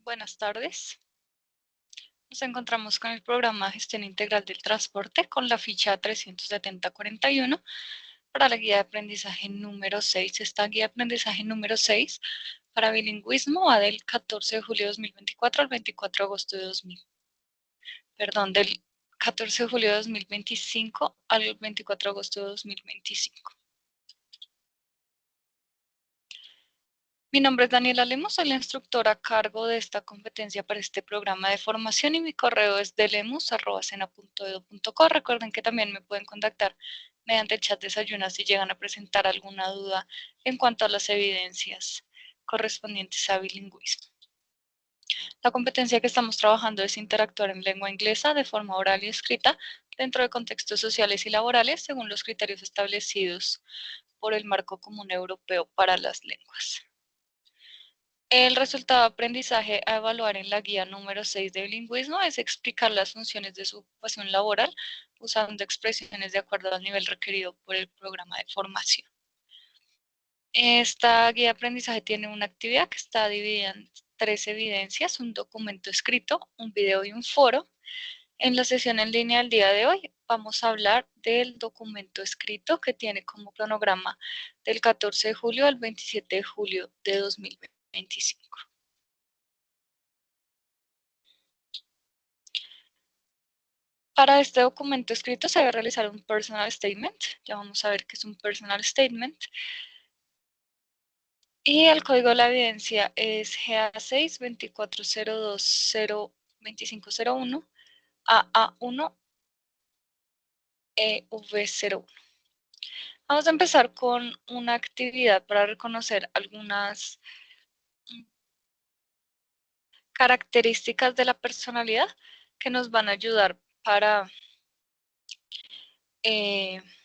Buenas tardes. Nos encontramos con el programa Gestión Integral del Transporte con la ficha 37041 para la guía de aprendizaje número 6. Esta guía de aprendizaje número 6 para bilingüismo va del 14 de julio de 2024 al 24 de agosto de del 14 de julio de 2025 al 24 de agosto de 2025. Mi nombre es Daniela Lemos, soy la instructora a cargo de esta competencia para este programa de formación y mi correo es delemus@sena.edu.co. Recuerden que también me pueden contactar mediante el chat Desayunas si llegan a presentar alguna duda en cuanto a las evidencias correspondientes a bilingüismo. La competencia que estamos trabajando es interactuar en lengua inglesa de forma oral y escrita dentro de contextos sociales y laborales según los criterios establecidos por el Marco Común Europeo para las Lenguas. El resultado de aprendizaje a evaluar en la guía número 6 de bilingüismo es explicar las funciones de su ocupación laboral usando expresiones de acuerdo al nivel requerido por el programa de formación. Esta guía de aprendizaje tiene una actividad que está dividida en 3 evidencias, un documento escrito, un video y un foro. En la sesión en línea del día de hoy vamos a hablar del documento escrito que tiene como cronograma del 14 de julio al 27 de julio de 2025. Para este documento escrito se debe realizar un personal statement. Ya vamos a ver qué es un personal statement. Y el código de la evidencia es GA6 2402 2501 AA1 EV01. Vamos a empezar con una actividad para reconocer algunas características de la personalidad que nos van a ayudar para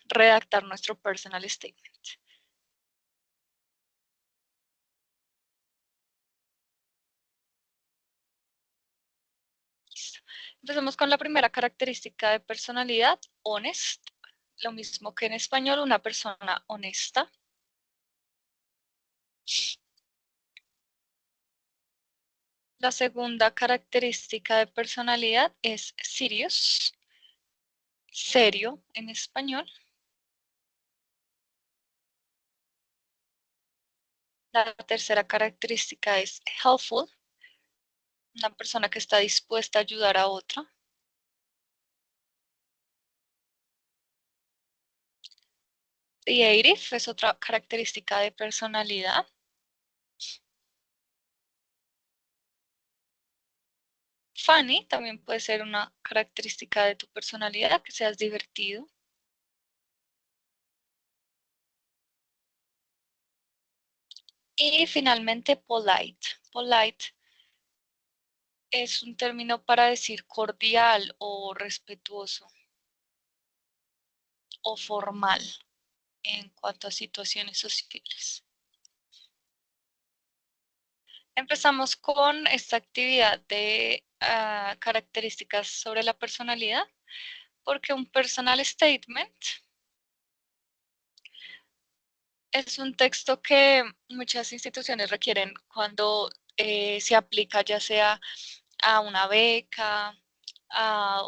redactar nuestro personal statement. Empecemos con la primera característica de personalidad, honest. Lo mismo que en español, una persona honesta. La segunda característica de personalidad es serious, serio en español. La tercera característica es helpful, una persona que está dispuesta a ayudar a otra. Creative es otra característica de personalidad. Funny también puede ser una característica de tu personalidad, que seas divertido. Y finalmente, polite. Polite es un término para decir cordial o respetuoso o formal en cuanto a situaciones sociales. Empezamos con esta actividad de características sobre la personalidad, porque un personal statement es un texto que muchas instituciones requieren cuando se aplica ya sea a una beca, a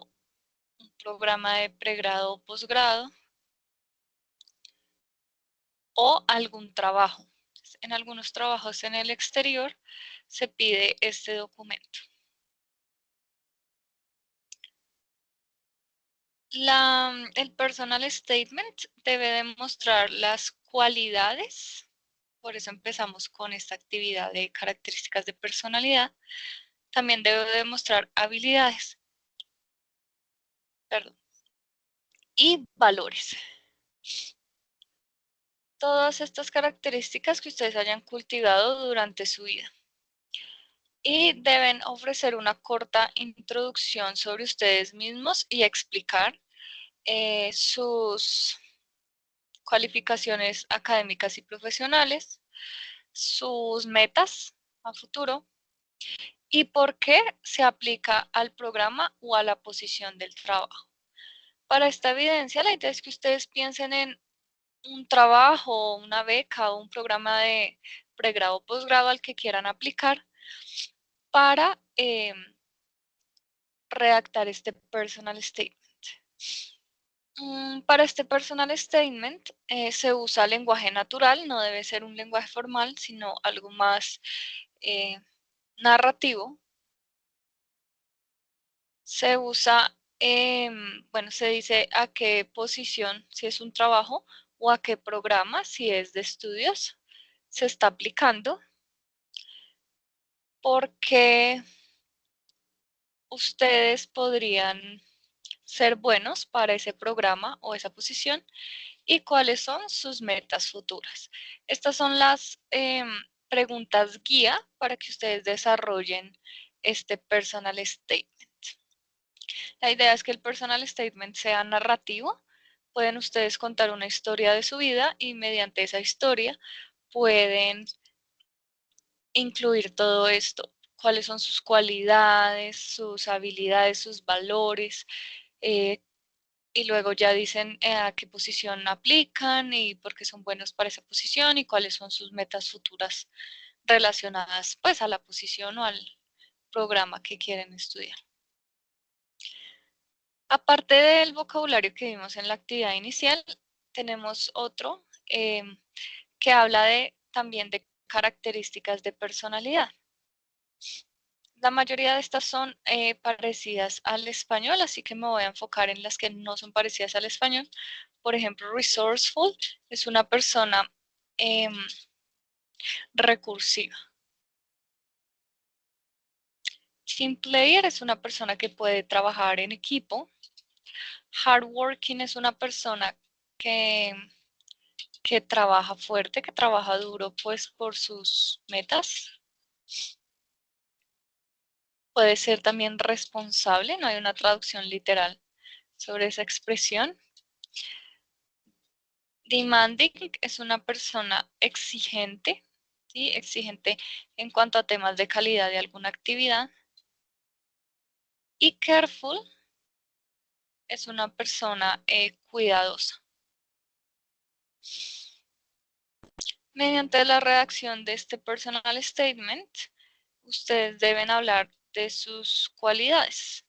un programa de pregrado o posgrado o algún trabajo. En algunos trabajos en el exterior se pide este documento. El personal statement debe demostrar las cualidades, por eso empezamos con esta actividad de características de personalidad. También debe demostrar habilidades, perdón, y valores. Todas estas características que ustedes hayan cultivado durante su vida. Y deben ofrecer una corta introducción sobre ustedes mismos y explicar sus cualificaciones académicas y profesionales, sus metas a futuro y por qué se aplica al programa o a la posición del trabajo. Para esta evidencia, la idea es que ustedes piensen en un trabajo, una beca o un programa de pregrado o posgrado al que quieran aplicar para redactar este personal statement. Para este personal statement se usa lenguaje natural, no debe ser un lenguaje formal, sino algo más narrativo. Se usa, bueno, se dice a qué posición, si es un trabajo, o a qué programa, si es de estudios, se está aplicando, porque ustedes podrían ser buenos para ese programa o esa posición y cuáles son sus metas futuras. Estas son las preguntas guía para que ustedes desarrollen este personal statement. La idea es que el personal statement sea narrativo. Pueden ustedes contar una historia de su vida y mediante esa historia pueden incluir todo esto. Cuáles son sus cualidades, sus habilidades, sus valores, y luego ya dicen a qué posición aplican y por qué son buenos para esa posición y cuáles son sus metas futuras relacionadas pues a la posición o al programa que quieren estudiar. Aparte del vocabulario que vimos en la actividad inicial, tenemos otro que habla también de características de personalidad. La mayoría de estas son parecidas al español, así que me voy a enfocar en las que no son parecidas al español. Por ejemplo, resourceful es una persona recursiva. Team player es una persona que puede trabajar en equipo. Hardworking es una persona que trabaja fuerte, que trabaja duro pues por sus metas. Puede ser también responsable, no hay una traducción literal sobre esa expresión. Demanding es una persona exigente, ¿sí? Exigente en cuanto a temas de calidad de alguna actividad. Y careful es una persona cuidadosa. Mediante la redacción de este personal statement, ustedes deben hablar de sus cualidades,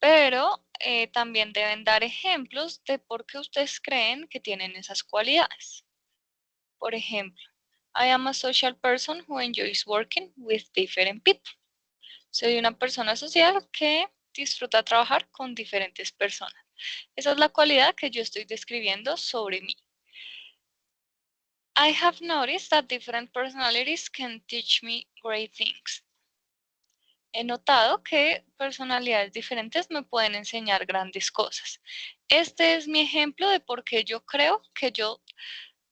pero también deben dar ejemplos de por qué ustedes creen que tienen esas cualidades. Por ejemplo, I am a social person who enjoys working with different people. Soy una persona social que disfruta trabajar con diferentes personas. Esa es la cualidad que yo estoy describiendo sobre mí. I have noticed that different personalities can teach me great things. He notado que personalidades diferentes me pueden enseñar grandes cosas. Este es mi ejemplo de por qué yo creo que yo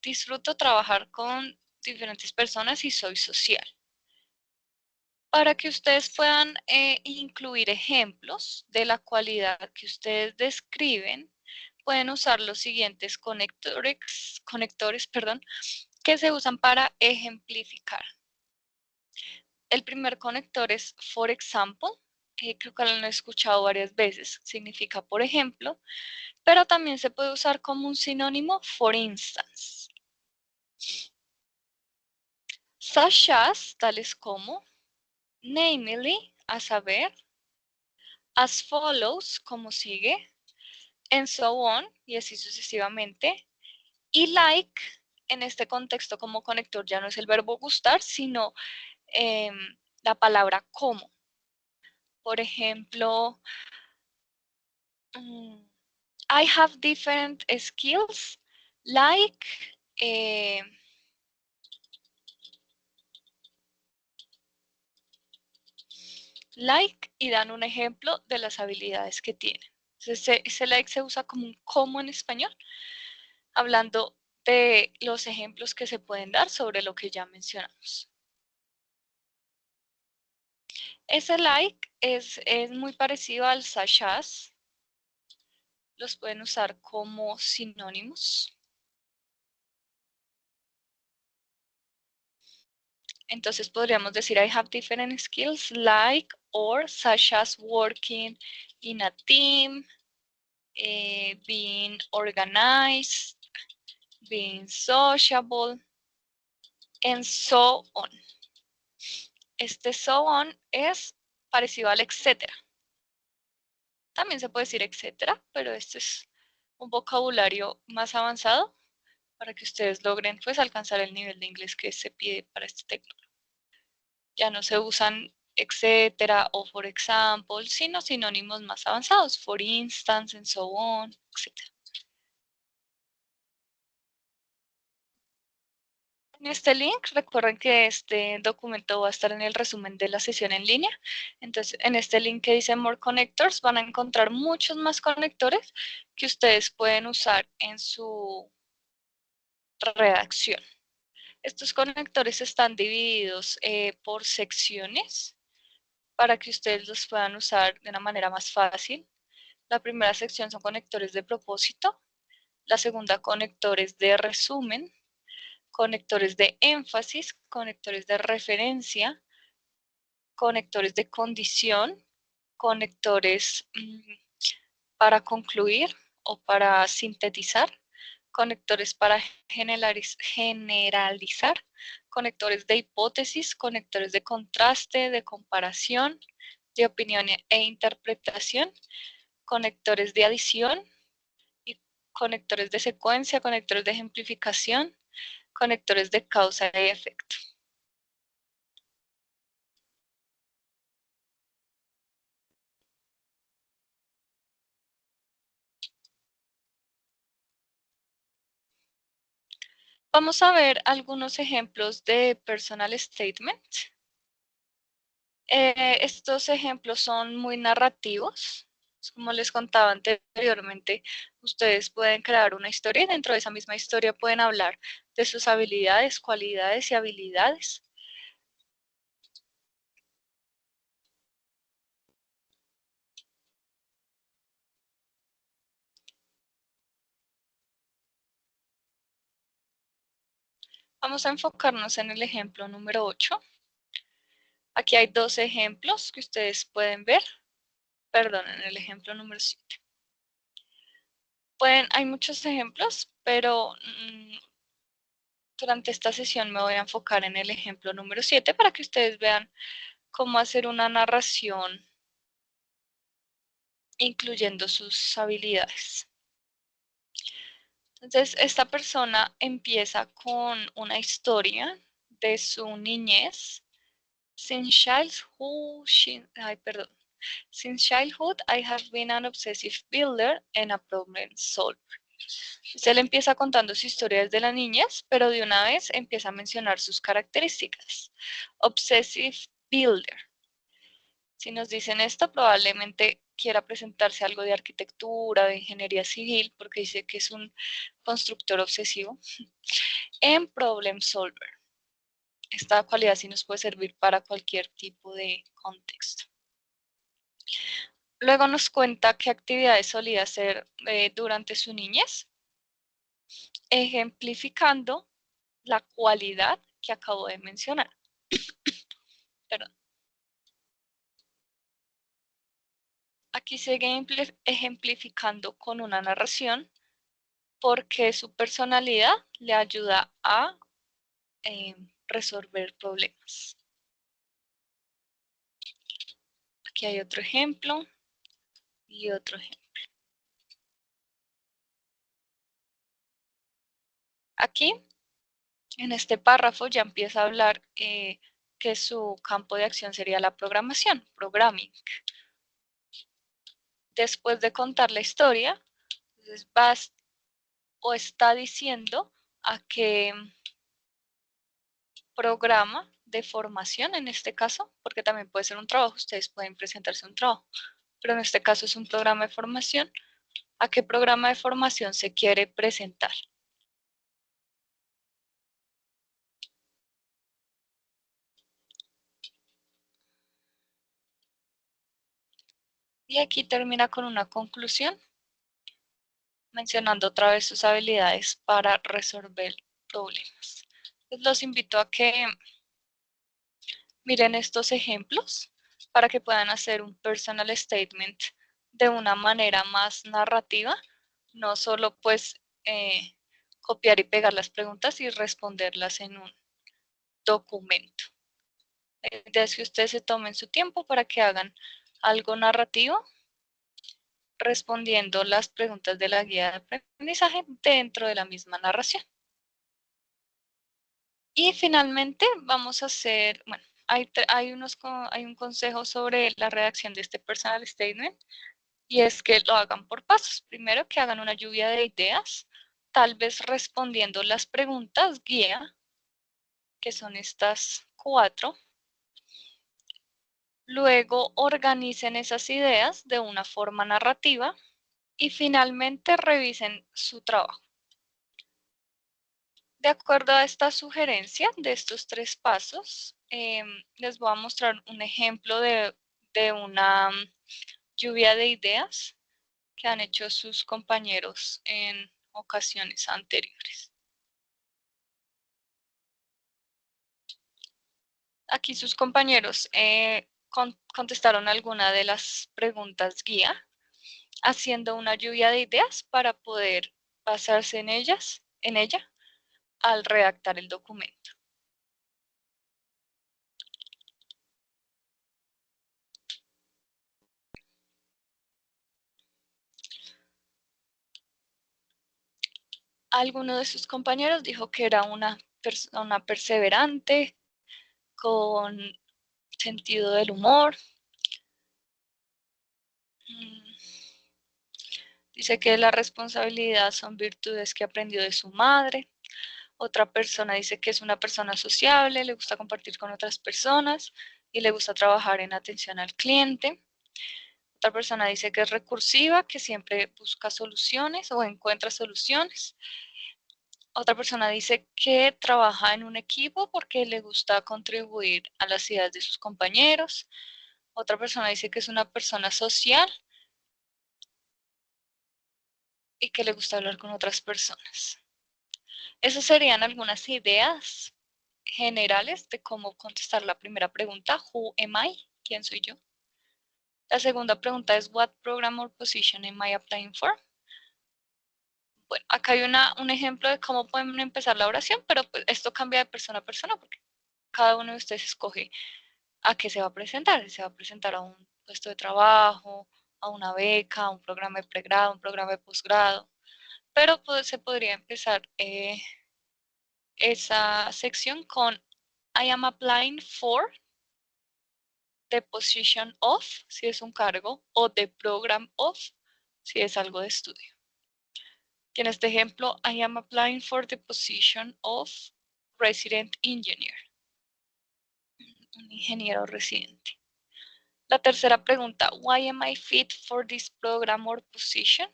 disfruto trabajar con diferentes personas y soy social. Para que ustedes puedan incluir ejemplos de la cualidad que ustedes describen, pueden usar los siguientes conectores, que se usan para ejemplificar. El primer conector es for example, creo que lo he escuchado varias veces, significa por ejemplo, pero también se puede usar como un sinónimo for instance. Such as, tales como, namely, a saber, as follows, como sigue, and so on, y así sucesivamente. Y like, en este contexto como conector ya no es el verbo gustar, sino la palabra como. Por ejemplo, I have different skills, like, y dan un ejemplo de las habilidades que tienen. Entonces, ese like se usa como un como en español, hablando de los ejemplos que se pueden dar sobre lo que ya mencionamos. Ese like es muy parecido al such as. Los pueden usar como sinónimos. Entonces podríamos decir I have different skills like or such as working in a team, being organized, being sociable, and so on. Este so on es parecido al etcétera. También se puede decir etcétera, pero este es un vocabulario más avanzado para que ustedes logren pues alcanzar el nivel de inglés que se pide para este texto. Ya no se usan etcétera o for example, sino sinónimos más avanzados, for instance, and so on, etc. En este link, recuerden que este documento va a estar en el resumen de la sesión en línea. Entonces, en este link que dice More Connectors, van a encontrar muchos más conectores que ustedes pueden usar en su redacción. Estos conectores están divididos por secciones para que ustedes los puedan usar de una manera más fácil. La primera sección son conectores de propósito, la segunda conectores de resumen, conectores de énfasis, conectores de referencia, conectores de condición, conectores para concluir o para sintetizar, conectores para generalizar, conectores de hipótesis, conectores de contraste, de comparación, de opinión e interpretación, conectores de adición, y conectores de secuencia, conectores de ejemplificación, conectores de causa y efecto. Vamos a ver algunos ejemplos de personal statement. Estos ejemplos son muy narrativos. Como les contaba anteriormente, ustedes pueden crear una historia y dentro de esa misma historia pueden hablar de sus habilidades, cualidades y habilidades. Vamos a enfocarnos en el ejemplo número 8. Aquí hay dos ejemplos que ustedes pueden ver. Perdón, en el ejemplo número 7. Hay muchos ejemplos, pero durante esta sesión me voy a enfocar en el ejemplo número 7 para que ustedes vean cómo hacer una narración incluyendo sus habilidades. Entonces, esta persona empieza con una historia de su niñez. Since childhood, I have been an obsessive builder and a problem solver. Él empieza contando su historia desde la niñez, pero de una vez empieza a mencionar sus características. Obsessive builder. Si nos dicen esto, probablemente quiera presentarse algo de arquitectura, de ingeniería civil, porque dice que es un constructor obsesivo. En problem solver. Esta cualidad sí nos puede servir para cualquier tipo de contexto. Luego nos cuenta qué actividades solía hacer durante su niñez, ejemplificando la cualidad que acabo de mencionar. Perdón. Aquí sigue ejemplificando con una narración porque su personalidad le ayuda a resolver problemas. Aquí hay otro ejemplo y otro ejemplo. Aquí, en este párrafo, ya empieza a hablar que su campo de acción sería la programación, programming. Después de contar la historia, entonces vas o está diciendo a qué programa de formación, en este caso, porque también puede ser un trabajo, ustedes pueden presentarse un trabajo, pero en este caso es un programa de formación, a qué programa de formación se quiere presentar. Y aquí termina con una conclusión, mencionando otra vez sus habilidades para resolver problemas. Los invito a que miren estos ejemplos para que puedan hacer un personal statement de una manera más narrativa, no solo pues copiar y pegar las preguntas y responderlas en un documento. La idea es que ustedes se tomen su tiempo para que hagan algo narrativo respondiendo las preguntas de la guía de aprendizaje dentro de la misma narración. Y finalmente vamos a hacer, bueno, hay un consejo sobre la redacción de este personal statement y es que lo hagan por pasos. Primero que hagan una lluvia de ideas, tal vez respondiendo las preguntas guía, que son estas 4. Luego organicen esas ideas de una forma narrativa y finalmente revisen su trabajo. De acuerdo a esta sugerencia de estos 3 pasos, les voy a mostrar un ejemplo de una lluvia de ideas que han hecho sus compañeros en ocasiones anteriores. Aquí sus compañeros contestaron alguna de las preguntas guía, haciendo una lluvia de ideas para poder basarse en ella al redactar el documento. Alguno de sus compañeros dijo que era una persona perseverante, con sentido del humor. Dice que la responsabilidad son virtudes que aprendió de su madre. Otra persona dice que es una persona sociable, le gusta compartir con otras personas y le gusta trabajar en atención al cliente. Otra persona dice que es recursiva, que siempre busca soluciones o encuentra soluciones. Otra persona dice que trabaja en un equipo porque le gusta contribuir a las ideas de sus compañeros. Otra persona dice que es una persona social y que le gusta hablar con otras personas. Esas serían algunas ideas generales de cómo contestar la primera pregunta, who am I? ¿Quién soy yo? La segunda pregunta es what program or position am I applying for? Bueno, acá hay un ejemplo de cómo pueden empezar la oración, pero pues esto cambia de persona a persona porque cada uno de ustedes escoge a qué se va a presentar. Se va a presentar a un puesto de trabajo, a una beca, a un programa de pregrado, un programa de posgrado. Pero pues, se podría empezar esa sección con I am applying for the position of, si es un cargo, o the program of, si es algo de estudio. Y en este ejemplo, I am applying for the position of resident engineer, un ingeniero residente. La tercera pregunta, why am I fit for this program or position?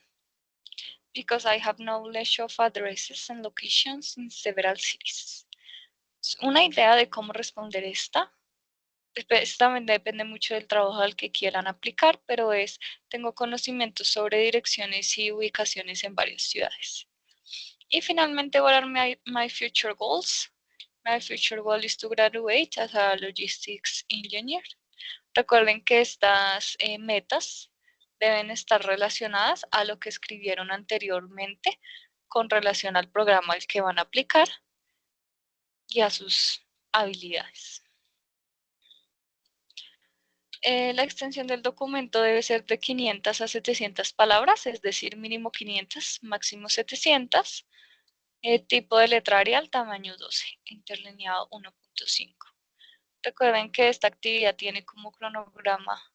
Because I have knowledge of addresses and locations in several cities. Una idea de cómo responder esta también depende mucho del trabajo al que quieran aplicar, pero tengo conocimientos sobre direcciones y ubicaciones en varias ciudades. Y finalmente, what are my future goals? My future goal is to graduate as a logistics engineer. Recuerden que estas metas deben estar relacionadas a lo que escribieron anteriormente con relación al programa al que van a aplicar y a sus habilidades. La extensión del documento debe ser de 500 a 700 palabras, es decir, mínimo 500, máximo 700. Tipo de letra Arial, tamaño 12, interlineado 1.5. Recuerden que esta actividad tiene como cronograma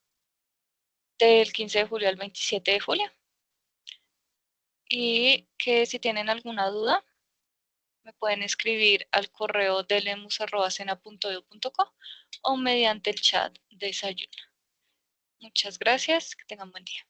del 15 de julio al 27 de julio. Y que si tienen alguna duda, me pueden escribir al correo de lemus@cena.edu.co o mediante el chat de Desayuno. Muchas gracias, que tengan buen día.